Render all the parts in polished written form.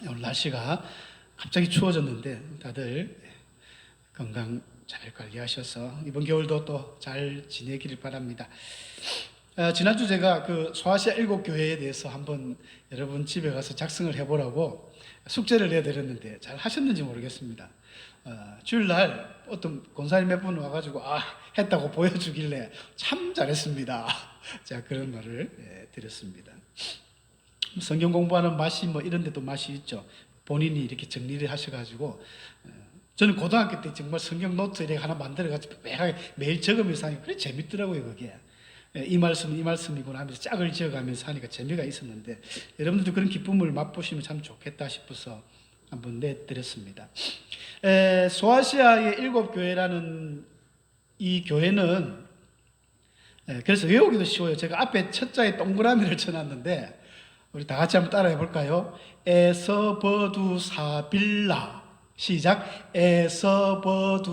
오늘 날씨가 갑자기 추워졌는데 다들 건강 잘 관리하셔서 이번 겨울도 또 잘 지내기를 바랍니다. 지난주 제가 그 소아시아 7교회에 대해서 한번 여러분 집에 가서 작성을 해보라고 숙제를 내드렸는데 잘 하셨는지 모르겠습니다. 주일날 어떤 권사님 몇 분 와가지고 했다고 보여주길래 참 잘했습니다. 제가 그런 말을 드렸습니다. 성경 공부하는 맛이 뭐 이런 데도 맛이 있죠. 본인이 이렇게 정리를 하셔가지고 저는 고등학교 때 정말 성경 노트 이렇게 하나 만들어가지고 매일 적으면서 하니까 그래 재밌더라고요. 그게 이 말씀은 이 말씀이구나 하면서 짝을 지어가면서 하니까 재미가 있었는데 여러분들도 그런 기쁨을 맛보시면 참 좋겠다 싶어서 한번 내드렸습니다. 소아시아의 7교회라는 이 교회는 그래서 외우기도 쉬워요. 제가 앞에 첫 자에 동그라미를 쳐놨는데 우리 다 같이 한번 따라해 볼까요? 에서버두사빌라. 시작. 에서버두사빌라.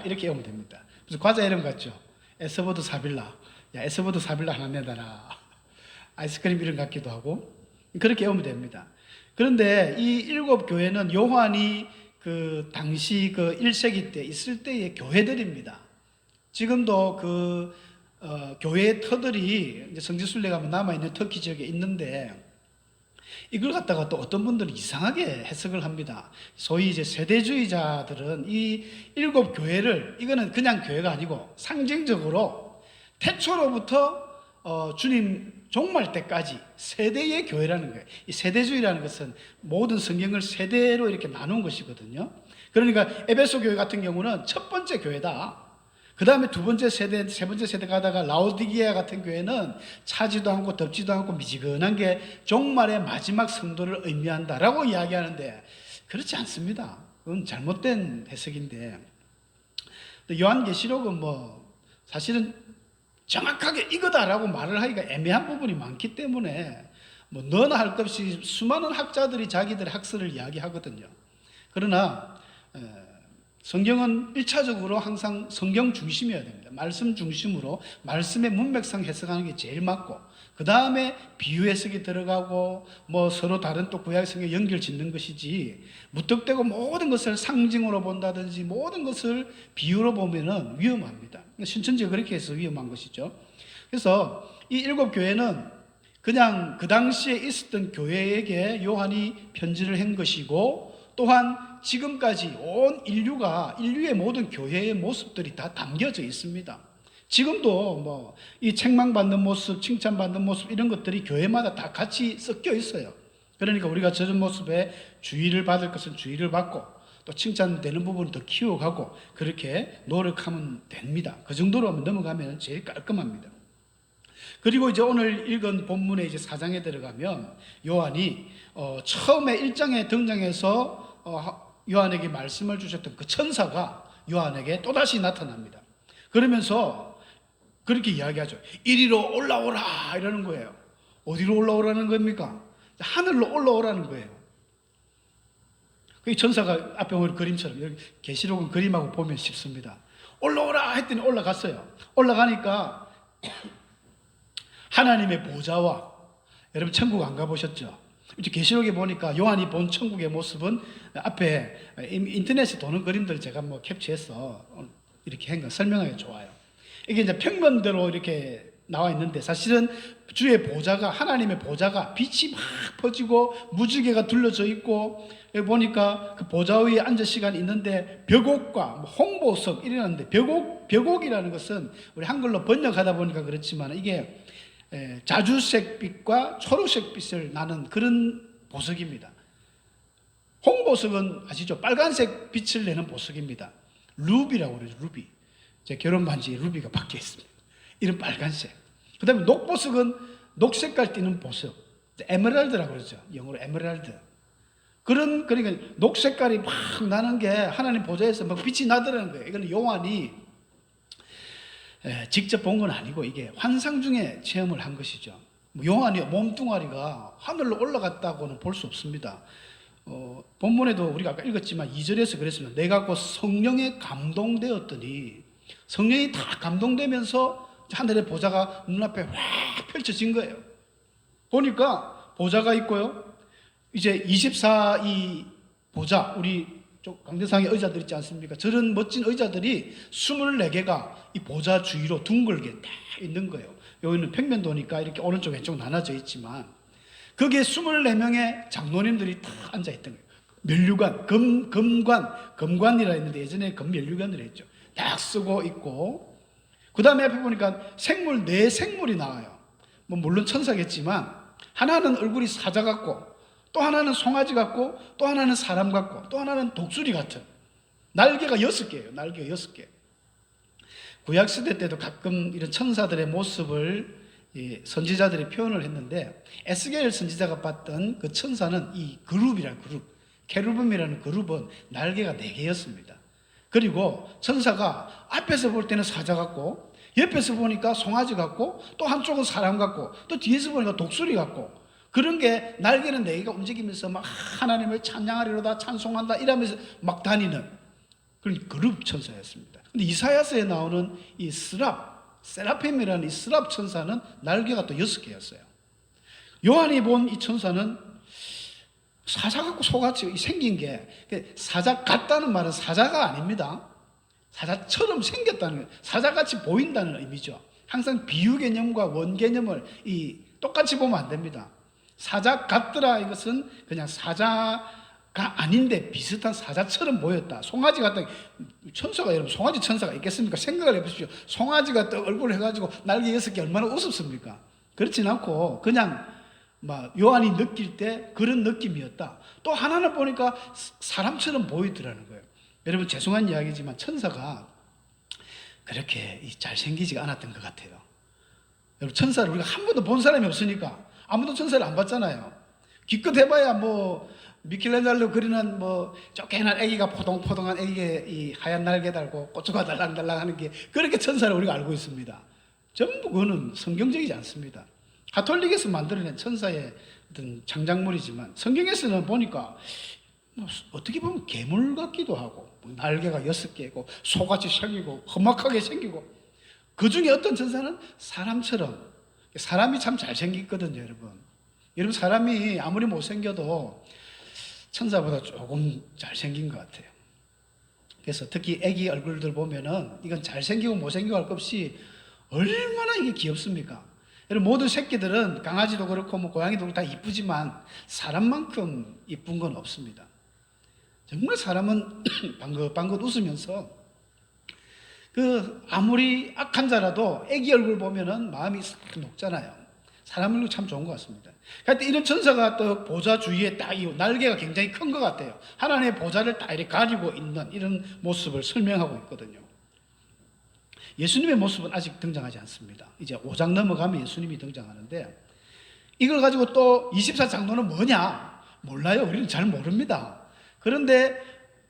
이렇게 외우면 됩니다. 무슨 과자 이름 같죠? 에서버두사빌라. 야, 에서버두사빌라 하나 내놔라. 아이스크림 이름 같기도 하고 그렇게 외우면 됩니다. 그런데 이 7교회는 요한이 그 당시 그 1세기 때 있을 때의 교회들입니다. 지금도 교회의 터들이 이제 성지순례 가면 남아있는 터키 지역에 있는데 이걸 갖다가 또 어떤 분들은 이상하게 해석을 합니다. 소위 이제 세대주의자들은 이 7교회를 이거는 그냥 교회가 아니고 상징적으로 태초로부터 주님 종말 때까지 세대의 교회라는 거예요. 이 세대주의라는 것은 모든 성경을 세대로 이렇게 나눈 것이거든요. 그러니까 에베소 교회 같은 경우는 첫 번째 교회다. 그 다음에 두 번째 세대, 세 번째 세대 가다가 라오디게아 같은 교회는 차지도 않고 덥지도 않고 미지근한 게 종말의 마지막 성도를 의미한다라고 이야기하는데 그렇지 않습니다. 그건 잘못된 해석인데 요한계시록은 뭐 사실은 정확하게 이거다라고 말을 하기가 애매한 부분이 많기 때문에 뭐 너나 할 것 없이 수많은 학자들이 자기들의 학설을 이야기하거든요. 그러나 성경은 1차적으로 항상 성경 중심이어야 됩니다. 말씀 중심으로 말씀의 문맥상 해석하는 게 제일 맞고 그 다음에 비유 해석이 들어가고 뭐 서로 다른 또 구약 성경 연결 짓는 것이지 무턱대고 모든 것을 상징으로 본다든지 모든 것을 비유로 보면은 위험합니다. 신천지가 그렇게 해서 위험한 것이죠. 그래서 이 7교회는 그냥 그 당시에 있었던 교회에게 요한이 편지를 한 것이고 또한 지금까지 온 인류의 모든 교회의 모습들이 다 담겨져 있습니다. 지금도 뭐 이 책망받는 모습, 칭찬받는 모습 이런 것들이 교회마다 다 같이 섞여 있어요. 그러니까 우리가 저런 모습에 주의를 받을 것은 주의를 받고 또 칭찬되는 부분을 더 키워가고 그렇게 노력하면 됩니다. 그 정도로 넘어가면 제일 깔끔합니다. 그리고 이제 오늘 읽은 본문의 이제 4장에 들어가면 요한이 처음에 1장에 등장해서 요한에게 말씀을 주셨던 그 천사가 요한에게 또다시 나타납니다. 그러면서 그렇게 이야기하죠. 이리로 올라오라 이러는 거예요. 어디로 올라오라는 겁니까? 하늘로 올라오라는 거예요. 그 천사가 앞에 오는 그림처럼 여기 계시록은 그림하고 보면 쉽습니다. 올라오라 했더니 올라갔어요. 올라가니까 하나님의 보좌와 여러분 천국 안 가보셨죠? 이제 계시록에 보니까 요한이 본 천국의 모습은 앞에 인터넷에 도는 그림들 제가 뭐 캡처해서 이렇게 한 거 설명하기 좋아요. 이게 이제 평면대로 이렇게 나와 있는데 사실은 주의 보좌가 하나님의 보좌가 빛이 막 퍼지고 무지개가 둘러져 있고 여기 보니까 그 보좌 위에 앉을 시간이 있는데 벽옥과 홍보석 이러는데 벽옥이라는 것은 우리 한글로 번역하다 보니까 그렇지만 이게 자주색 빛과 초록색 빛을 나는 그런 보석입니다. 홍보석은 아시죠? 빨간색 빛을 내는 보석입니다. 루비라고 그러죠. 루비. 제 결혼 반지에 루비가 박혀 있습니다. 이런 빨간색. 그 다음에 녹보석은 녹색깔 띠는 보석. 에메랄드라고 그러죠. 영어로 에메랄드. 그러니까 녹색깔이 막 나는 게 하나님 보좌에서 막 빛이 나더라는 거예요. 이건 요한이 직접 본 건 아니고 이게 환상 중에 체험을 한 것이죠. 요한이 몸뚱아리가 하늘로 올라갔다고는 볼 수 없습니다. 본문에도 우리가 아까 읽었지만 2절에서 그랬습니다. 내가 곧 성령에 감동되었더니 성령이 다 감동되면서 하늘의 보좌가 눈앞에 확 펼쳐진 거예요. 보니까 보좌가 있고요. 이제 24 이 보좌, 우리 강대상의 의자들 있지 않습니까? 저런 멋진 의자들이 24개가 이 보좌 주위로 둥글게 딱 있는 거예요. 여기는 평면도니까 이렇게 오른쪽 왼쪽 나눠져 있지만 거기에 24명의 장로님들이 다 앉아 있던 거예요. 면류관, 금관이라 했는데 예전에 금면류관이라 했죠. 딱 쓰고 있고, 그 다음에 앞에 보니까 생물, 네 생물이 나와요. 뭐 물론 천사겠지만 하나는 얼굴이 사자 같고, 또 하나는 송아지 같고, 또 하나는 사람 같고, 또 하나는 독수리 같은, 날개가 6개예요. 날개가 6개. 구약시대 때도 가끔 이런 천사들의 모습을 선지자들이 표현을 했는데, 에스겔 선지자가 봤던 그 천사는 이 그룹이라는 그룹, 케루빔이라는 그룹은 날개가 4개였습니다. 그리고 천사가 앞에서 볼 때는 사자 같고, 옆에서 보니까 송아지 같고, 또 한쪽은 사람 같고, 또 뒤에서 보니까 독수리 같고, 그런 게 날개는 4개가 움직이면서 막 하나님을 찬양하리로다, 찬송한다 이러면서 막 다니는 그런 그룹 천사였습니다. 근데 이사야서에 나오는 이 세라핌이라는 이 스랍 천사는 날개가 또 6개였어요. 요한이 본 이 천사는 사자 같고 소같이 생긴 게, 사자 같다는 말은 사자가 아닙니다. 사자처럼 생겼다는 거예요. 사자같이 보인다는 의미죠. 항상 비유 개념과 원 개념을 똑같이 보면 안 됩니다. 사자 같더라 이것은 그냥 사자가 아닌데 비슷한 사자처럼 보였다. 송아지 같다. 천사가, 여러분 송아지 천사가 있겠습니까? 생각을 해보십시오. 송아지가 또 얼굴을 해가지고 날개 6개 얼마나 우습습니까? 그렇진 않고 그냥 막 요한이 느낄 때 그런 느낌이었다. 또 하나는 보니까 사람처럼 보이더라는 거예요. 여러분 죄송한 이야기지만 천사가 그렇게 잘생기지가 않았던 것 같아요. 여러분 천사를 우리가 한 번도 본 사람이 없으니까 아무도 천사를 안 봤잖아요. 기껏 해봐야 뭐 미켈란젤로 그리는 뭐 쪼개난 애기가 포동포동한 애기에 이 하얀 날개 달고 고추가 달랑달랑 하는 게 그렇게 천사를 우리가 알고 있습니다. 전부 그거는 성경적이지 않습니다. 가톨릭에서 만들어낸 천사의 어떤 창작물이지만 성경에서는 보니까 어떻게 보면 괴물 같기도 하고 날개가 6개고 소같이 생기고 험악하게 생기고, 그 중에 어떤 천사는 사람처럼, 사람이 참 잘생겼거든요. 여러분 사람이 아무리 못생겨도 천사보다 조금 잘생긴 것 같아요. 그래서 특히 애기 얼굴들 보면은 이건 잘생기고 못생기고 할 것 없이 얼마나 이게 귀엽습니까? 여러분 모든 새끼들은 강아지도 그렇고 뭐 고양이도 그렇고 다 이쁘지만 사람만큼 이쁜 건 없습니다. 정말 사람은 방긋방긋 웃으면서 아무리 악한 자라도 애기 얼굴 보면은 마음이 싹 녹잖아요. 사람 얼굴 참 좋은 것 같습니다. 그러니까 이런 천사가 또 보좌 주위에 딱 날개가 굉장히 큰 것 같아요. 하나님의 보좌를 딱 이렇게 가지고 있는 이런 모습을 설명하고 있거든요. 예수님의 모습은 아직 등장하지 않습니다. 이제 5장 넘어가면 예수님이 등장하는데, 이걸 가지고 또 24장로는 뭐냐? 몰라요. 우리는 잘 모릅니다. 그런데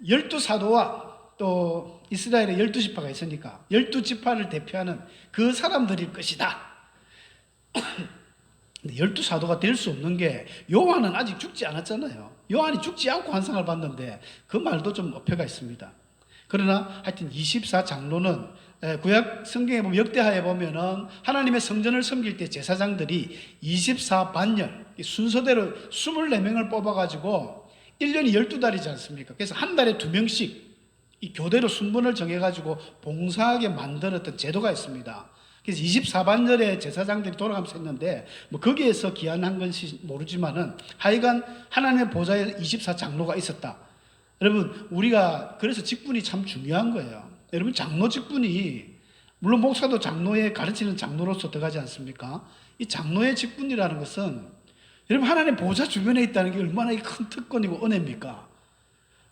12사도와 또 이스라엘에 12지파가 있으니까 12지파를 대표하는 그 사람들일 것이다. 근데 12사도가 될 수 없는 게 요한은 아직 죽지 않았잖아요. 요한이 죽지 않고 환상을 봤는데 그 말도 좀 어폐가 있습니다. 그러나 하여튼 24장로는 구약 성경에 보면, 역대하에 보면은 하나님의 성전을 섬길 때 제사장들이 24반열 순서대로 24명을 뽑아가지고 1년이 12달이지 않습니까? 그래서 한 달에 2명씩 이 교대로 순번을 정해가지고 봉사하게 만들었던 제도가 있습니다. 그래서 24반열의 제사장들이 돌아가면서 했는데, 뭐 거기에서 기한한 건지 모르지만은 하여간 하나님의 보좌에 24장로가 있었다. 여러분 우리가 그래서 직분이 참 중요한 거예요. 여러분 장로 직분이, 물론 목사도 장로에 가르치는 장로로서 들어가지 않습니까? 이 장로의 직분이라는 것은 여러분 하나님 보좌 주변에 있다는 게 얼마나 큰 특권이고 은혜입니까?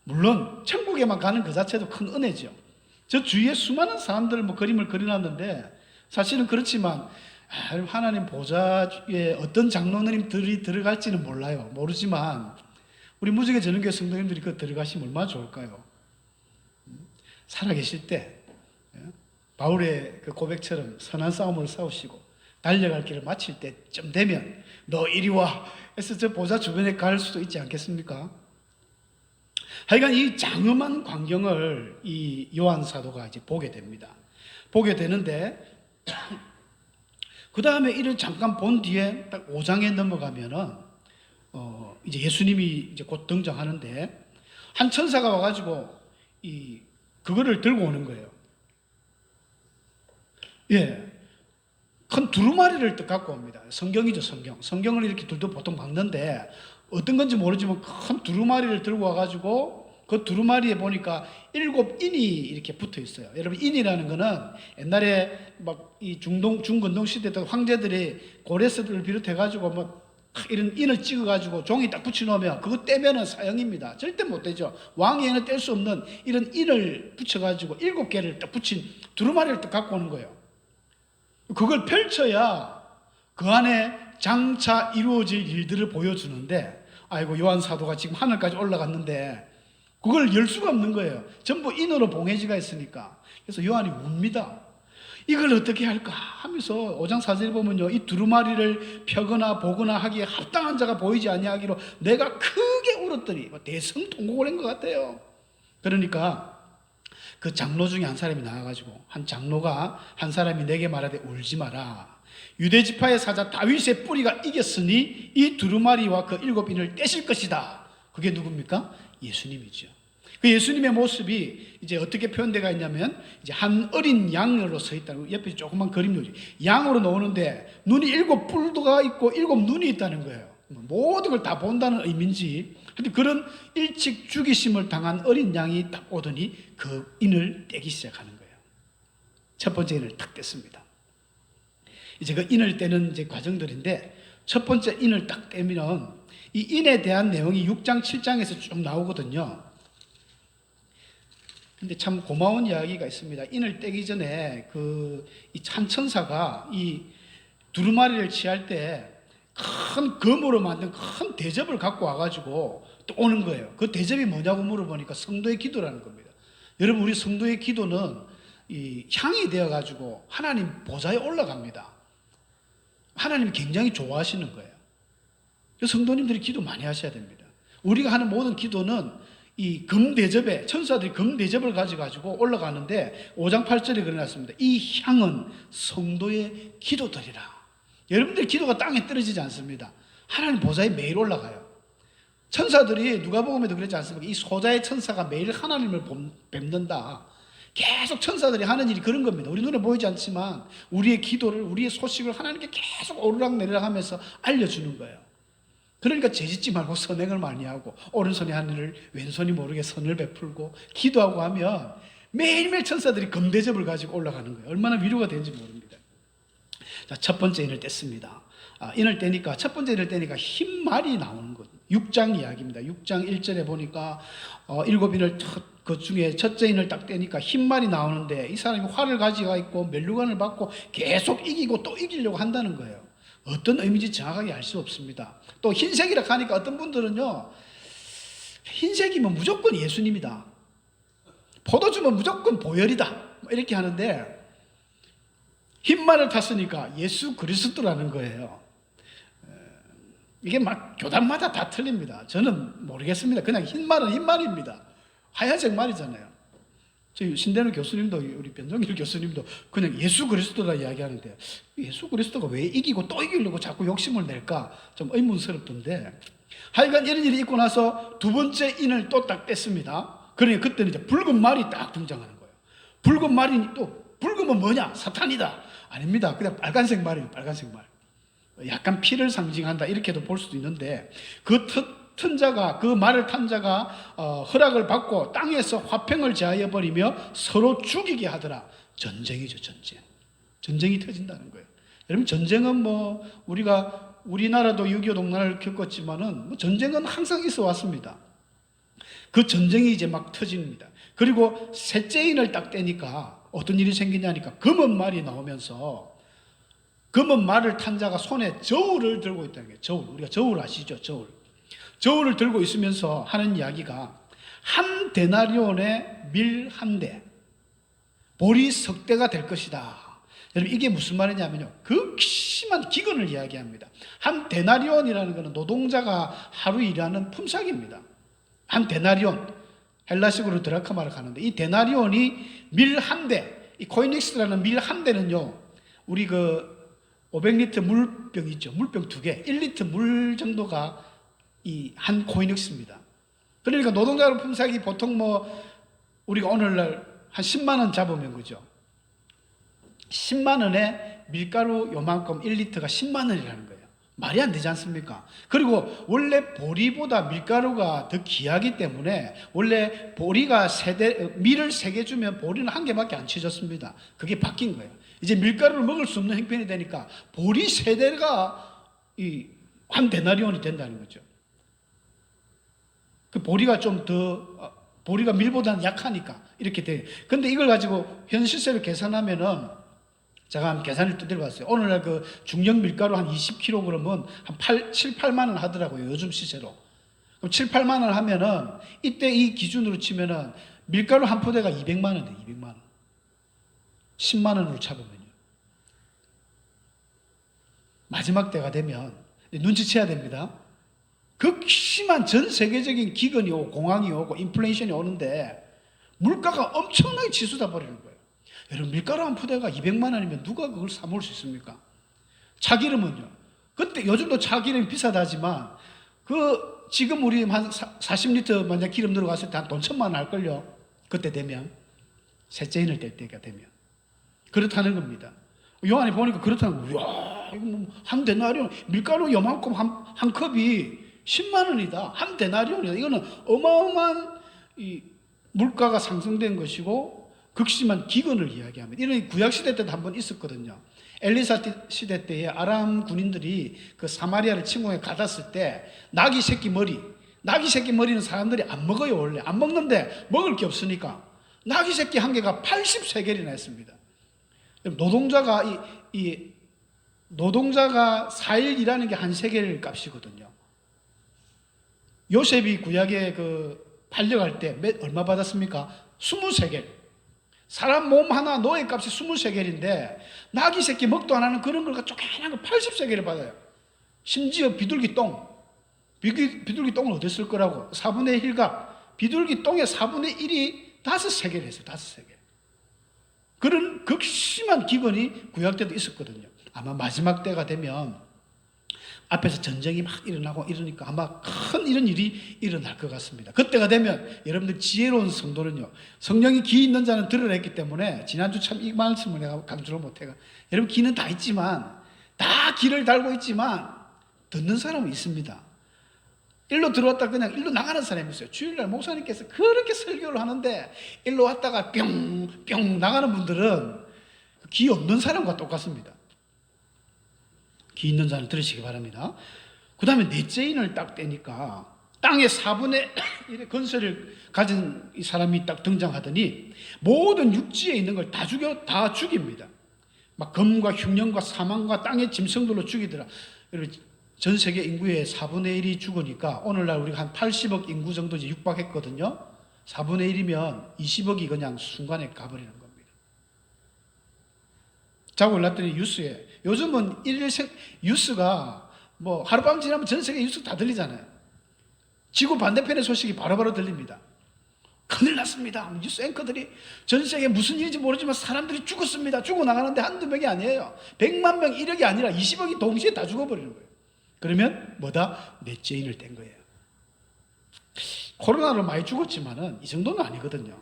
물론 천국에만 가는 그 자체도 큰 은혜죠. 저 주위에 수많은 사람들 뭐 그림을 그려놨는데 사실은 그렇지만 하나님 보좌에 어떤 장로님들이 들어갈지는 몰라요. 모르지만 우리 무지개 전능교회 성도님들이 그 들어가시면 얼마나 좋을까요? 살아계실 때 바울의 그 고백처럼 선한 싸움을 싸우시고 달려갈 길을 마칠 때쯤 되면 너 이리 와 해서 저 보좌 주변에 갈 수도 있지 않겠습니까? 하여간 이 장엄한 광경을 이 요한 사도가 이제 보게 됩니다. 보게 되는데 그 다음에 이를 잠깐 본 뒤에 딱 5장에 넘어가면은 이제 예수님이 이제 곧 등장하는데 한 천사가 와가지고 그거를 들고 오는 거예요. 예. 큰 두루마리를 또 갖고 옵니다. 성경이죠, 성경. 성경을 이렇게 둘도 보통 박는데 어떤 건지 모르지만 큰 두루마리를 들고 와가지고 그 두루마리에 보니까 7인이 이렇게 붙어 있어요. 여러분, 인이라는 거는 옛날에 막 이 중건동 시대 때 황제들이 고레스들을 비롯해가지고 뭐 이런 인을 찍어가지고 종이 딱 붙여놓으면 그거 떼면은 사형입니다. 절대 못 떼죠. 왕에는 뗄 수 없는 이런 인을 붙여가지고 7개를 딱 붙인 두루마리를 딱 갖고 오는 거예요. 그걸 펼쳐야 그 안에 장차 이루어질 일들을 보여주는데, 아이고, 요한 사도가 지금 하늘까지 올라갔는데 그걸 열 수가 없는 거예요. 전부 인으로 봉해지가 있으니까. 그래서 요한이 웁니다. 이걸 어떻게 할까 하면서 5장 4절에 보면요, 이 두루마리를 펴거나 보거나 하기에 합당한 자가 보이지 아니하기로 내가 크게 울었더니 대성통곡을 한 것 같아요. 그러니까 그 장로 중에 한 사람이 나와가지고, 한 장로가 한 사람이 내게 말하되 울지 마라. 유대지파의 사자 다윗의 뿌리가 이겼으니 이 두루마리와 그 7인을 떼실 것이다. 그게 누굽니까? 예수님이죠. 그 예수님의 모습이 이제 어떻게 표현되어 있냐면, 이제 한 어린 양으로 서 있다는, 옆에 조그만 그림이죠. 양으로 나오는데 눈이 7뿔도가 있고 7눈이 있다는 거예요. 모든 걸 다 본다는 의미인지, 근데 그런 일찍 죽이심을 당한 어린 양이 딱 오더니 그 인을 떼기 시작하는 거예요. 첫 번째 인을 딱 뗐습니다. 이제 그 인을 떼는 이제 과정들인데, 첫 번째 인을 딱 떼면 이 인에 대한 내용이 6장, 7장에서 쭉 나오거든요. 근데 참 고마운 이야기가 있습니다. 인을 떼기 전에 이 찬천사가 이 두루마리를 취할 때 큰 금으로 만든 큰 대접을 갖고 와가지고 또 오는 거예요. 그 대접이 뭐냐고 물어보니까 성도의 기도라는 겁니다. 여러분, 우리 성도의 기도는 이 향이 되어가지고 하나님 보좌에 올라갑니다. 하나님이 굉장히 좋아하시는 거예요. 성도님들이 기도 많이 하셔야 됩니다. 우리가 하는 모든 기도는 이 금대접에, 천사들이 금대접을 가져가지고 올라가는데 5장 8절에 그려놨습니다. 이 향은 성도의 기도들이라. 여러분들 기도가 땅에 떨어지지 않습니다. 하나님 보좌에 매일 올라가요. 천사들이 누가복음에도 그랬지 않습니까? 이 소자의 천사가 매일 하나님을 뵙는다. 계속 천사들이 하는 일이 그런 겁니다. 우리 눈에 보이지 않지만 우리의 기도를, 우리의 소식을 하나님께 계속 오르락내리락 하면서 알려주는 거예요. 그러니까 죄짓지 말고 선행을 많이 하고, 오른손이 하늘을 왼손이 모르게 선을 베풀고 기도하고 하면 매일매일 천사들이 금대접을 가지고 올라가는 거예요. 얼마나 위로가 되는지 모릅니다. 자, 첫 번째 인을 뗐습니다. 인을 떼니까, 첫 번째 인을 떼니까 흰말이 나오는 거예요. 6장 이야기입니다. 6장 1절에 보니까 7인을 그 중에 첫째 인을 딱 떼니까 흰말이 나오는데, 이 사람이 활을 가지고 있고 멸류관을 받고 계속 이기고 또 이기려고 한다는 거예요. 어떤 의미인지 정확하게 알 수 없습니다. 또 흰색이라 하니까 어떤 분들은요, 흰색이면 무조건 예수님이다, 포도주면 무조건 보혈이다, 이렇게 하는데, 흰말을 탔으니까 예수 그리스도라는 거예요. 이게 막 교단마다 다 틀립니다. 저는 모르겠습니다. 그냥 흰말은 흰말입니다. 하얀색 말이잖아요. 저희 신대는 교수님도, 우리 변종길 교수님도 그냥 예수 그리스도라 이야기하는데, 예수 그리스도가 왜 이기고 또 이기려고 자꾸 욕심을 낼까 좀 의문스럽던데, 하여간 이런 일이 있고 나서 두 번째 인을 또 딱 뺐습니다. 그러니까 그때는 이제 붉은 말이 딱 등장하는 거예요. 붉은 말이, 또 붉으면 뭐냐? 사탄이다. 아닙니다. 그냥 빨간색 말이에요. 빨간색 말. 약간 피를 상징한다, 이렇게도 볼 수도 있는데, 그 튼자가, 그 말을 탄 자가 허락을 받고 땅에서 화평을 제하여 버리며 서로 죽이게 하더라. 전쟁이죠, 전쟁. 전쟁이 터진다는 거예요. 여러분, 전쟁은 뭐 우리나라도 6.25 동란을 겪었지만은 뭐 전쟁은 항상 있어 왔습니다. 그 전쟁이 이제 막 터집니다. 그리고 셋째 인을 딱 떼니까 어떤 일이 생기냐니까, 검은 말이 나오면서, 검은 말을 탄 자가 손에 저울을 들고 있다는 거예요. 저울. 우리가 저울 아시죠? 저울. 저울을 들고 있으면서 하는 이야기가, 한 데나리온의 밀 한 대, 보리 석 대가 될 것이다. 여러분, 이게 무슨 말이냐면요, 극심한 기근을 이야기합니다. 한 데나리온이라는 것은 노동자가 하루 일하는 품삯입니다. 한 데나리온, 헬라식으로 드라크마를 가는데, 이 데나리온이 밀 한 대, 이 코이닉스라는 밀 한 대는요, 우리 500리터 물병 있죠, 물병 2개, 1리터 물 정도가 이 한 코이닉스입니다. 그러니까 노동자료 품삯이 보통 뭐 우리가 오늘날 한 10만 원 잡으면 그죠? 10만 원에 밀가루 요만큼 1리터가 10만 원이라는 거예요. 말이 안 되지 않습니까? 그리고 원래 보리보다 밀가루가 더 귀하기 때문에 원래 보리가 밀을 3개 주면 보리는 1개밖에 안 치졌습니다. 그게 바뀐 거예요. 이제 밀가루를 먹을 수 없는 형편이 되니까 보리 3대가 한 데나리온이 된다는 거죠. 그 보리가 좀 더, 보리가 밀보다는 약하니까 이렇게 돼요. 근데 이걸 가지고 현 시세로 계산하면은 제가 한 계산을 두드려 봤어요. 오늘날 그 중형 밀가루 한 20kg은 한 7, 8만 원 하더라고요. 요즘 시세로. 그럼 7, 8만 원 하면은 이때 이 기준으로 치면은 밀가루 한 포대가 200만 원이에요. 200만 원. 10만 원으로 잡으면요. 마지막 때가 되면 눈치채야 됩니다. 극심한 전 세계적인 기근이 오고 공황이 오고 인플레이션이 오는데 물가가 엄청나게 치솟아 버리는 거예요. 여러분 밀가루 한 포대가 200만 원이면 누가 그걸 사 먹을 수 있습니까? 차기름은요. 그때 요즘도 차기름이 비싸다지만 그 지금 우리 한 40리터 만약 기름 들어갔을 때 한 돈 1,000만 원 할걸요. 그때 되면 셋째 인을 뗄 때가 되면 그렇다는 겁니다. 요한이 보니까 그렇다는 거예요. 와, 이거 뭐 한 데나리온 밀가루 요만큼 한 컵이 10만 원이다. 한 데나리온이다. 이거는 어마어마한 이 물가가 상승된 것이고 극심한 기근을 이야기합니다. 이런 구약 시대 때도 한번 있었거든요. 엘리사 시대 때에 아람 군인들이 그 사마리아를 침공해 가뒀을 때 나귀 새끼 머리는 사람들이 안 먹어요. 원래 안 먹는데 먹을 게 없으니까 나귀 새끼 한 개가 80세겔이나 했습니다. 노동자가 노동자가 4일 일하는 게 한 세겔 값이거든요. 요셉이 구약에 팔려갈 때 얼마 받았습니까? 20세겔. 사람 몸 하나 노예 값이 20세겔인데 나귀 새끼 먹도 안 하는 그런 걸 쪼개난 거 80세겔을 받아요. 심지어 비둘기 똥. 비둘기 똥을 어디 쓸 거라고? 4분의 1값. 비둘기 똥의 4분의 1이 5세겔 했어요. 5세겔. 그런 극심한 기근이 구약 때도 있었거든요. 아마 마지막 때가 되면 앞에서 전쟁이 막 일어나고 이러니까 아마 큰 이런 일이 일어날 것 같습니다. 그때가 되면 여러분들 지혜로운 성도는요, 성령이 기 있는 자는 들으랬기 때문에 지난주 참 이 말씀을 내가 강조를 못해가 여러분 기는 다 있지만 다 기를 달고 있지만 듣는 사람은 있습니다. 일로 들어왔다 그냥 일로 나가는 사람이 있어요. 주일날 목사님께서 그렇게 설교를 하는데 일로 왔다가 뿅뿅 나가는 분들은 기 없는 사람과 똑같습니다. 기 있는 자는 들으시기 바랍니다. 그 다음에 넷째 인을 딱 떼니까 땅의 4분의 1의 건설을 가진 이 사람이 딱 등장하더니 모든 육지에 있는 걸 다 죽입니다. 막 검과 흉년과 사망과 땅의 짐승들로 죽이더라. 여러분 전 세계 인구의 4분의 1이 죽으니까 오늘날 우리가 한 80억 인구 정도 육박했거든요. 4분의 1이면 20억이 그냥 순간에 가버리는 겁니다. 자고 올랐더니 뉴스에 요즘은 뉴스가 뭐 하룻밤 지나면 전 세계 뉴스 다 들리잖아요. 지구 반대편의 소식이 바로바로 들립니다. 큰일 났습니다. 뉴스 앵커들이 전 세계에 무슨 일인지 모르지만 사람들이 죽었습니다. 죽어나가는데 한두 명이 아니에요. 100만 명, 1억이 아니라 20억이 동시에 다 죽어버리는 거예요. 그러면 뭐다? 넷째 인을 뗀 거예요. 코로나로 많이 죽었지만은 이 정도는 아니거든요.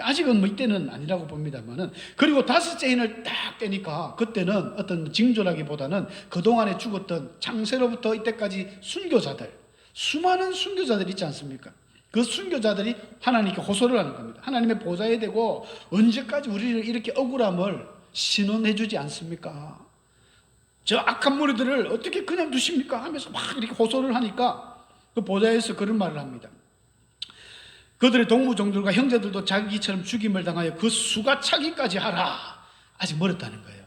아직은 뭐 이때는 아니라고 봅니다만은 그리고 5째 인을 딱 떼니까 그때는 어떤 징조라기보다는 그동안에 죽었던 창세로부터 이때까지 순교자들 수많은 순교자들이 있지 않습니까? 그 순교자들이 하나님께 호소를 하는 겁니다. 하나님의 보좌에 대고 언제까지 우리를 이렇게 억울함을 신원해 주지 않습니까? 저 악한 무리들을 어떻게 그냥 두십니까? 하면서 막 이렇게 호소를 하니까 그 보좌에서 그런 말을 합니다. 그들의 동무종들과 형제들도 자기처럼 죽임을 당하여 그 수가 차기까지 하라. 아직 멀었다는 거예요.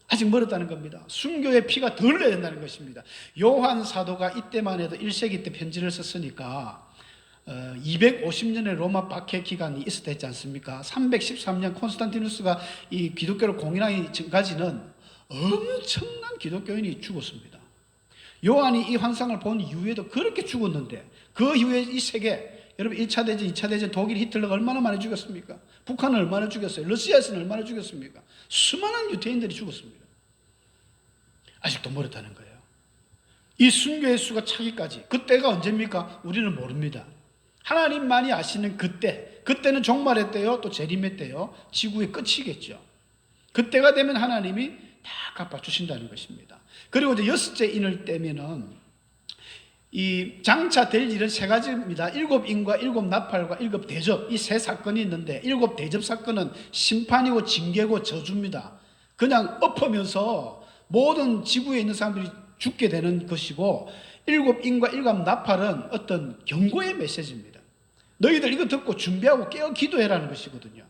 아직 멀었다는 겁니다. 순교의 피가 덜 내야 된다는 것입니다. 요한 사도가 이때만 해도 1세기 때 편지를 썼으니까 250년의 로마 박해 기간이 있었다 했지 않습니까? 313년 콘스탄티누스가 이 기독교를 공인하기 전까지는 엄청난 기독교인이 죽었습니다. 요한이 이 환상을 본 이후에도 그렇게 죽었는데 그 이후에 이 세계 여러분 1차 대전, 2차 대전 독일 히틀러가 얼마나 많이 죽였습니까? 북한은 얼마나 죽였어요? 러시아에서는 얼마나 죽였습니까? 수많은 유태인들이 죽었습니다. 아직도 멀었다는 거예요. 이 순교의 수가 차기까지, 그때가 언제입니까? 우리는 모릅니다. 하나님만이 아시는 그때는 종말의 때요, 또 재림의 때요, 지구의 끝이겠죠. 그때가 되면 하나님이 다 갚아주신다는 것입니다. 그리고 이제 여섯째 인을 떼면은 이 장차될 일은 세 가지입니다. 일곱 인과 일곱 나팔과 일곱 대접, 이 세 사건이 있는데, 일곱 대접 사건은 심판이고 징계고 저주입니다. 그냥 엎으면서 모든 지구에 있는 사람들이 죽게 되는 것이고, 일곱 인과 일곱 나팔은 어떤 경고의 메시지입니다. 너희들 이거 듣고 준비하고 깨어 기도해라는 것이거든요.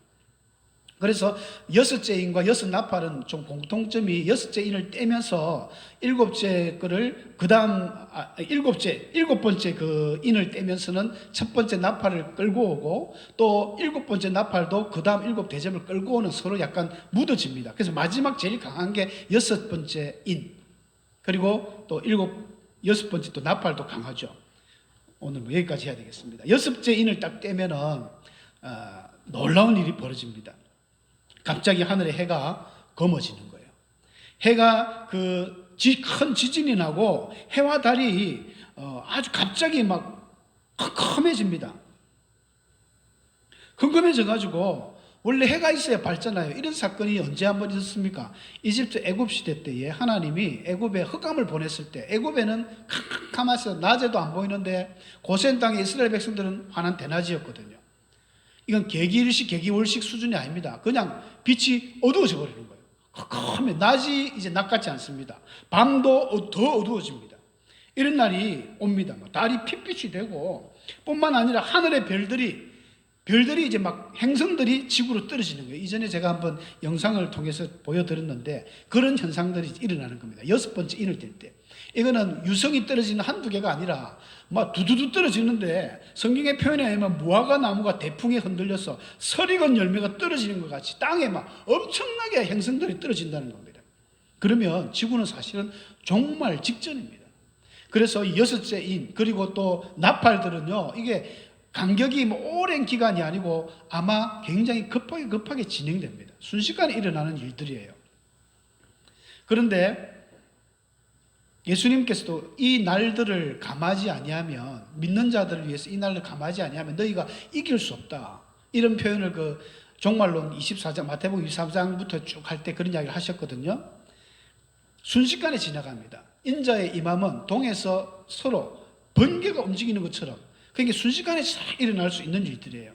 그래서 여섯째 인과 여섯 나팔은 좀 공통점이, 여섯째 인을 떼면서 일곱째 거를 일곱 번째 그 인을 떼면서는 첫 번째 나팔을 끌고 오고, 또 일곱 번째 나팔도 그 다음 일곱 대접을 끌고 오는, 서로 약간 묻어집니다. 그래서 마지막 제일 강한 게 여섯 번째 인, 그리고 또 여섯 번째 또 나팔도 강하죠. 오늘 뭐 여기까지 해야 되겠습니다. 여섯째 인을 딱 떼면은 놀라운 일이 벌어집니다. 갑자기 하늘에 해가 검어지는 거예요. 해가 큰 지진이 나고 해와 달이 아주 갑자기 막 컴컴해집니다. 컴컴해져 가지고, 원래 해가 있어야 밝잖아요. 이런 사건이 언제 한번 있었습니까? 이집트 애굽 시대 때에 하나님이 애굽에 흑암을 보냈을 때, 애굽에는 캄캄해서 낮에도 안 보이는데 고센 땅의 이스라엘 백성들은 환한 대낮이었거든요. 이건 개기일식, 개기월식 수준이 아닙니다. 그냥 빛이 어두워져 버리는 거예요. 컴컴해. 낮이 이제 낮 같지 않습니다. 밤도 더 어두워집니다. 이런 날이 옵니다. 달이 핏빛이 되고, 뿐만 아니라 하늘의 별들이 이제 막 행성들이 지구로 떨어지는 거예요. 이전에 제가 한번 영상을 통해서 보여드렸는데, 그런 현상들이 일어나는 겁니다. 여섯 번째 인을 뗄 때. 이거는 유성이 떨어지는 한두 개가 아니라 막 두두두 떨어지는데, 성경의 표현에 의하면 무화과 나무가 대풍에 흔들려서 설익은 열매가 떨어지는 것 같이 땅에 막 엄청나게 행성들이 떨어진다는 겁니다. 그러면 지구는 사실은 종말 직전입니다. 그래서 여섯째 인, 그리고 또 나팔들은요, 이게 간격이 오랜 기간이 아니고 아마 굉장히 급하게 진행됩니다. 순식간에 일어나는 일들이에요. 그런데 예수님께서도 이 날들을 감하지 아니하면, 믿는 자들을 위해서 이 날을 감하지 아니하면 너희가 이길 수 없다, 이런 표현을 종말론 24장, 마태복음 24장부터 쭉 할 때 그런 이야기를 하셨거든요. 순식간에 지나갑니다. 인자의 임함은 동에서 서로 번개가 움직이는 것처럼, 그러니까 순식간에 싹 일어날 수 있는 일들이에요.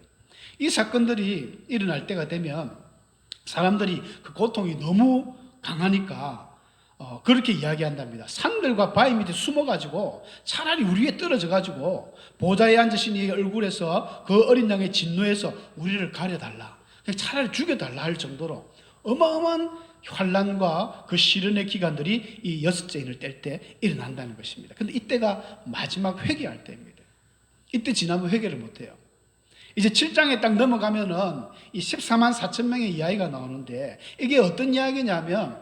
이 사건들이 일어날 때가 되면 사람들이 그 고통이 너무 강하니까 그렇게 이야기한답니다. 산들과 바위 밑에 숨어가지고 차라리 우리 위에 떨어져가지고 보좌에 앉으신 이 얼굴에서 그 어린 양의 진노에서 우리를 가려달라, 차라리 죽여달라 할 정도로 어마어마한 환난과 그 시련의 기간들이 이 여섯째 인을 뗄 때 일어난다는 것입니다. 그런데 이때가 마지막 회개할 때입니다. 이때 지나면 회개를 못해요. 이제 7장에 딱 넘어가면은 이 14만 4천 명의 이야기가 나오는데, 이게 어떤 이야기냐면,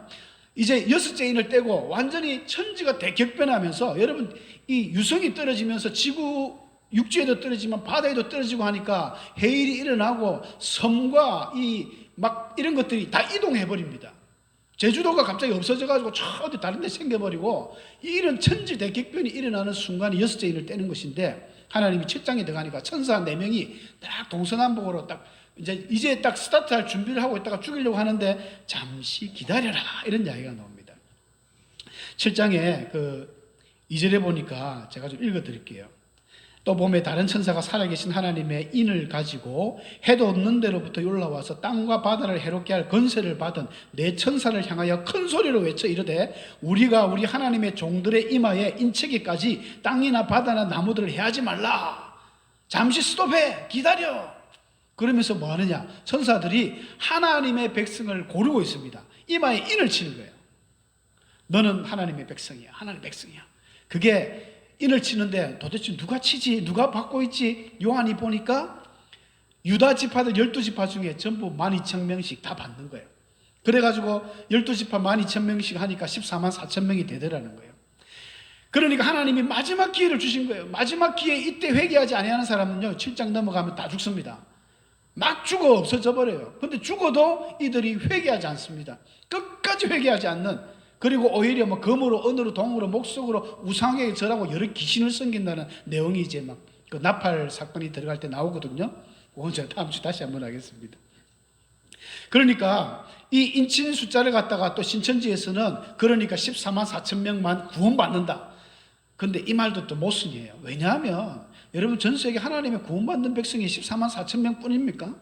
이제 여섯째 인을 떼고 완전히 천지가 대격변하면서, 여러분 이 유성이 떨어지면서 지구 육지에도 떨어지면 바다에도 떨어지고 하니까 해일이 일어나고 섬과 막 이런 것들이 다 이동해 버립니다. 제주도가 갑자기 없어져 가지고 저 어디 다른 데 생겨버리고, 이런 천지 대격변이 일어나는 순간이 여섯째 인을 떼는 것인데, 하나님이 7장에 들어가니까 천사 4명이 딱 동서남북으로 딱 이제 딱 스타트할 준비를 하고 있다가 죽이려고 하는데, 잠시 기다려라, 이런 이야기가 나옵니다. 7장에 2절에 보니까 제가 좀 읽어 드릴게요. 또 봄에 다른 천사가 살아계신 하나님의 인을 가지고 해도 없는 데로부터 올라와서 땅과 바다를 해롭게 할 권세를 받은 네 천사를 향하여 큰 소리로 외쳐 이르되, 우리가 우리 하나님의 종들의 이마에 인치기까지 땅이나 바다나 나무들을 해하지 말라. 잠시 스톱해, 기다려. 그러면서 뭐 하느냐, 천사들이 하나님의 백성을 고르고 있습니다. 이마에 인을 치는 거예요. 너는 하나님의 백성이야, 하나님의 백성이야. 그게 인을 치는데 도대체 누가 치지? 누가 받고 있지? 요한이 보니까 유다 지파들 12지파 중에 전부 12,000명씩 다 받는 거예요. 그래가지고 12지파 12,000명씩 하니까 14만 4천 명이 되더라는 거예요. 그러니까 하나님이 마지막 기회를 주신 거예요. 마지막 기회, 이때 회개하지 아니하는 사람은요, 7장 넘어가면 다 죽습니다. 막 죽어 없어져 버려요. 근데 죽어도 이들이 회개하지 않습니다. 끝까지 회개하지 않는 그리고 오히려 뭐 금으로, 은으로, 동으로, 목석으로, 우상에게 절하고 여러 귀신을 섬긴다는 내용이 이제 막 그 나팔 사건이 들어갈 때 나오거든요. 그건 제가 다음 주 다시 한번 하겠습니다. 그러니까 이 인친 숫자를 갖다가 또 신천지에서는 그러니까 14만 4천 명만 구원받는다. 근데 이 말도 또 모순이에요. 왜냐하면 여러분 전 세계 하나님의 구원받는 백성이 14만 4천 명 뿐입니까?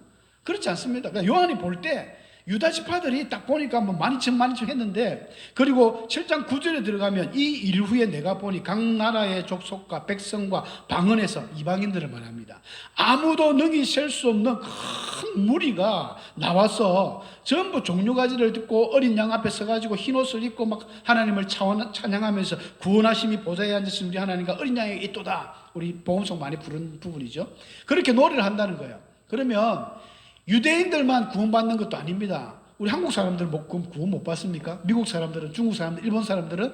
그렇지 않습니다. 그러니까 요한이 볼 때 유다 지파들이 딱 보니까 뭐 12,000 했는데, 그리고 7장 9절에 들어가면 이 일 후에 내가 보니 각 나라의 족속과 백성과 방언에서 이방인들을 말합니다. 아무도 능히 셀 수 없는 큰 무리가 나와서 전부 종려가지를 듣고 어린 양 앞에 서가지고 흰 옷을 입고 막 하나님을 찬양하면서 구원하심이 보좌에 앉으신 우리 하나님과 어린 양에게 있도다. 우리 복음송 많이 부른 부분이죠. 그렇게 노래를 한다는 거예요. 그러면 유대인들만 구원받는 것도 아닙니다. 우리 한국 사람들은 구원 못 받습니까? 미국 사람들은, 중국 사람들, 일본 사람들은,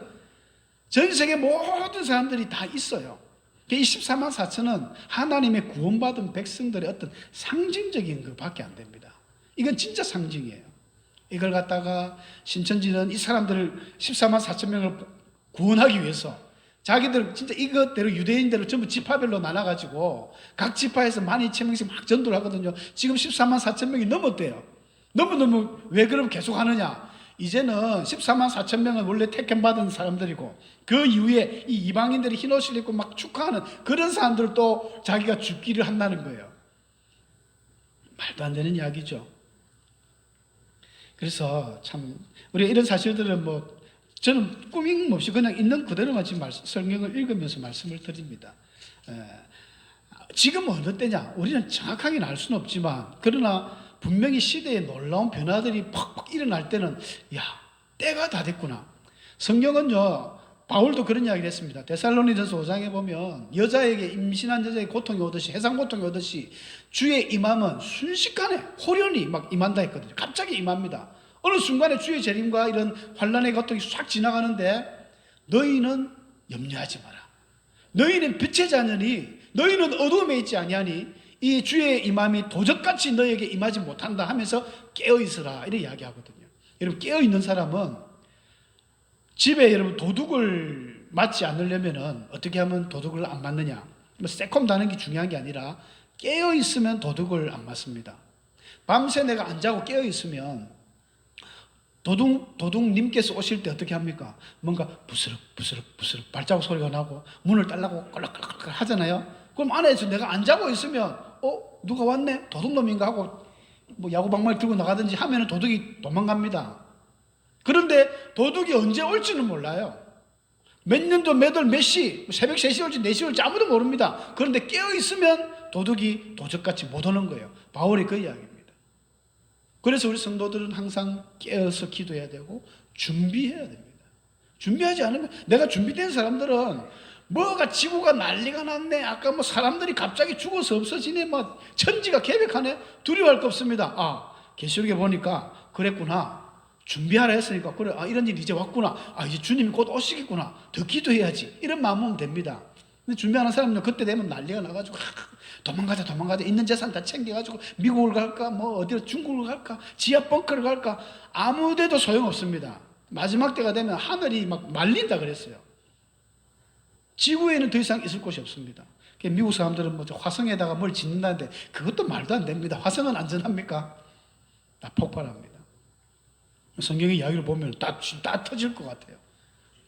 전 세계 모든 사람들이 다 있어요. 이 14만 4천은 하나님의 구원받은 백성들의 어떤 상징적인 것밖에 안 됩니다. 이건 진짜 상징이에요. 이걸 갖다가 신천지는 이 사람들을 14만 4천 명을 구원하기 위해서 자기들 진짜 이것대로 유대인대로 전부 지파별로 나눠가지고 각 지파에서 12,000명씩 막 전도를 하거든요. 지금 14만 4천 명이 넘었대요. 너무 왜 그럼 계속 하느냐? 이제는 14만 4천 명은 원래 택함받은 사람들이고, 그 이후에 이 이방인들이 흰 옷을 입고 막 축하하는 그런 사람들도 자기가 죽기를 한다는 거예요. 말도 안 되는 이야기죠. 그래서 참 우리가 이런 사실들은 뭐 저는 꾸밈 없이 그냥 있는 그대로만 지금 성경을 읽으면서 말씀을 드립니다. 지금 어느 때냐? 우리는 정확하게는 알 수는 없지만, 그러나 분명히 시대에 놀라운 변화들이 팍팍 일어날 때는 야, 때가 다 됐구나. 성경은요, 바울도 그런 이야기를 했습니다. 데살로니전서 5장에 보면 여자에게, 임신한 여자에게 고통이 오듯이, 해상 고통이 오듯이 주의 임함은 순식간에 호련히 막 임한다 했거든요. 갑자기 임합니다. 어느 순간에 주의 재림과 이런 환난의 고통이 싹 지나가는데, 너희는 염려하지 마라. 너희는 빛의 자녀니 너희는 어두움에 있지 아니하니 이 주의 임함이 도적같이 너희에게 임하지 못한다 하면서 깨어있으라, 이렇게 이야기하거든요. 여러분, 깨어있는 사람은 집에 여러분 도둑을 맞지 않으려면 어떻게 하면 도둑을 안 맞느냐? 뭐 새콤다는 게 중요한 게 아니라 깨어있으면 도둑을 안 맞습니다. 밤새 내가 안 자고 깨어있으면 도둑님께서 오실 때 어떻게 합니까? 뭔가 부스럭 발자국 소리가 나고 문을 딸라고 껄럭껄럭 하잖아요. 그럼 안에서 내가 안 자고 있으면 누가 왔네? 도둑놈인가 하고 뭐 야구방망이 들고 나가든지 하면은 도둑이 도망갑니다. 그런데 도둑이 언제 올지는 몰라요. 몇 년도 몇 월 몇 시, 새벽 3시 올지 4시 올지 아무도 모릅니다. 그런데 깨어있으면 도둑이 도적같이 못 오는 거예요. 바울이 그 이야기입니다. 그래서 우리 성도들은 항상 깨어서 기도해야 되고 준비해야 됩니다. 준비하지 않으면, 내가 준비된 사람들은 뭐가 지구가 난리가 났네, 아까 뭐 사람들이 갑자기 죽어서 없어지네, 뭐 천지가 개벽하네, 두려워할 거 없습니다. 계시록에 보니까 그랬구나, 준비하라 했으니까 그래, 이런 일이 이제 왔구나, 이제 주님이 곧 오시겠구나, 더 기도해야지, 이런 마음은 됩니다. 근데 준비하는 사람은 그때 되면 난리가 나가지고 도망가자 있는 재산 다 챙겨가지고 미국을 갈까, 뭐 어디로 중국을 갈까, 지하 벙커를 갈까, 아무 데도 소용없습니다. 마지막 때가 되면 하늘이 막 말린다 그랬어요. 지구에는 더 이상 있을 곳이 없습니다. 미국 사람들은 뭐 화성에다가 뭘 짓는다는데 그것도 말도 안 됩니다. 화성은 안전합니까? 다 폭발합니다. 성경의 이야기를 보면 다 터질 것 같아요.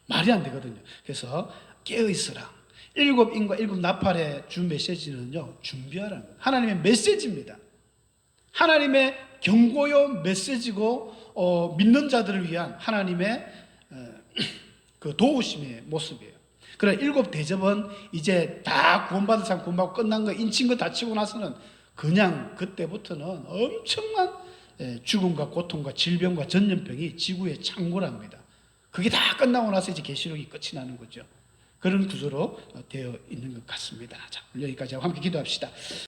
말이 안 되거든요. 그래서 깨어있으라. 7인과 7 나팔의 주 메시지는요, 준비하라는 거예요. 하나님의 메시지입니다. 하나님의 경고요 메시지고, 믿는 자들을 위한 하나님의 그 도우심의 모습이에요. 그러나 7 대접은 이제 다 구원받은 사람 구원받고 끝난 거, 인친 거 다 치고 나서는 그냥 그때부터는 엄청난 죽음과 고통과 질병과 전염병이 지구에 창궐합니다. 그게 다 끝나고 나서 이제 계시록이 끝이 나는 거죠. 그런 구조로 되어 있는 것 같습니다. 자, 여기까지 하고 함께 기도합시다.